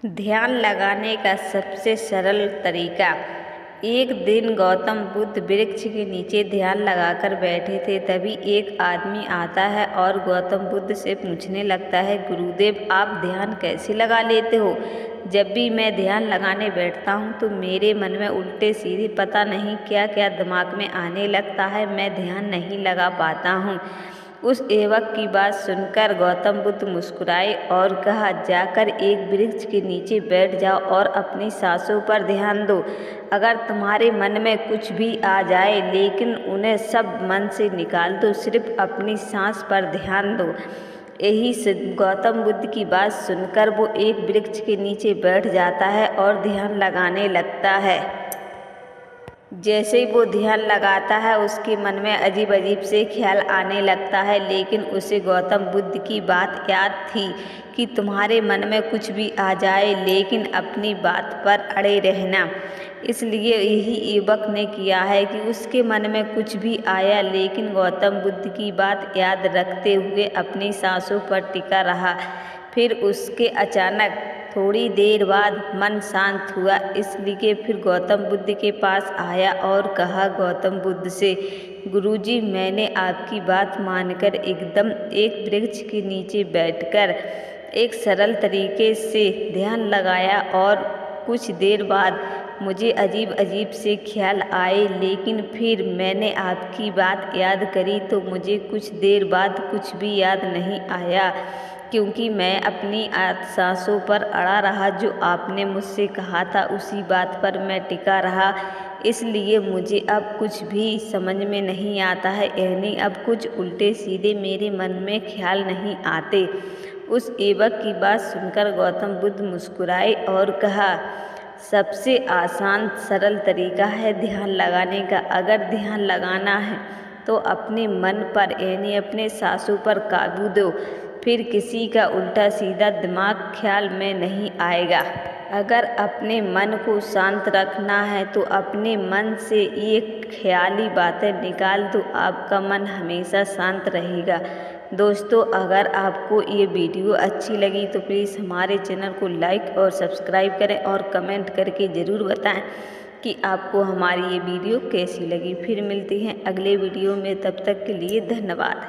ध्यान लगाने का सबसे सरल तरीका। एक दिन गौतम बुद्ध वृक्ष के नीचे ध्यान लगाकर बैठे थे। तभी एक आदमी आता है और गौतम बुद्ध से पूछने लगता है, गुरुदेव आप ध्यान कैसे लगा लेते हो? जब भी मैं ध्यान लगाने बैठता हूँ तो मेरे मन में उल्टे सीधे पता नहीं क्या क्या दिमाग में आने लगता है, मैं ध्यान नहीं लगा पाता हूँ। उस युवक की बात सुनकर गौतम बुद्ध मुस्कुराए और कहा, जाकर एक वृक्ष के नीचे बैठ जाओ और अपनी सांसों पर ध्यान दो। अगर तुम्हारे मन में कुछ भी आ जाए लेकिन उन्हें सब मन से निकाल दो, सिर्फ अपनी सांस पर ध्यान दो। यही से गौतम बुद्ध की बात सुनकर वो एक वृक्ष के नीचे बैठ जाता है और ध्यान लगाने लगता है। जैसे ही वो ध्यान लगाता है उसके मन में अजीब अजीब से ख्याल आने लगता है, लेकिन उसे गौतम बुद्ध की बात याद थी कि तुम्हारे मन में कुछ भी आ जाए लेकिन अपनी बात पर अड़े रहना। इसलिए यही युवक ने किया है कि उसके मन में कुछ भी आया लेकिन गौतम बुद्ध की बात याद रखते हुए अपनी सांसों पर टिका रहा। फिर उसके अचानक थोड़ी देर बाद मन शांत हुआ, इसलिए फिर गौतम बुद्ध के पास आया और कहा गौतम बुद्ध से, गुरुजी मैंने आपकी बात मानकर एकदम एक वृक्ष के नीचे बैठकर एक सरल तरीके से ध्यान लगाया और कुछ देर बाद मुझे अजीब अजीब से ख्याल आए, लेकिन फिर मैंने आपकी बात याद करी तो मुझे कुछ देर बाद कुछ भी याद नहीं आया, क्योंकि मैं अपनी सांसों पर अड़ा रहा। जो आपने मुझसे कहा था उसी बात पर मैं टिका रहा, इसलिए मुझे अब कुछ भी समझ में नहीं आता है, यानी अब कुछ उल्टे सीधे मेरे मन में ख्याल नहीं आते। उस युवक की बात सुनकर गौतम बुद्ध मुस्कुराए और कहा, सबसे आसान सरल तरीका है ध्यान लगाने का। अगर ध्यान लगाना है तो अपने मन पर यानी अपने सांसों पर काबू दो, फिर किसी का उल्टा सीधा दिमाग ख्याल में नहीं आएगा। अगर अपने मन को शांत रखना है तो अपने मन से ये ख्याली बातें निकाल दो, आपका मन हमेशा शांत रहेगा। दोस्तों, अगर आपको ये वीडियो अच्छी लगी तो प्लीज़ हमारे चैनल को लाइक और सब्सक्राइब करें और कमेंट करके ज़रूर बताएं कि आपको हमारी ये वीडियो कैसी लगी। फिर मिलती हैं अगले वीडियो में, तब तक के लिए धन्यवाद।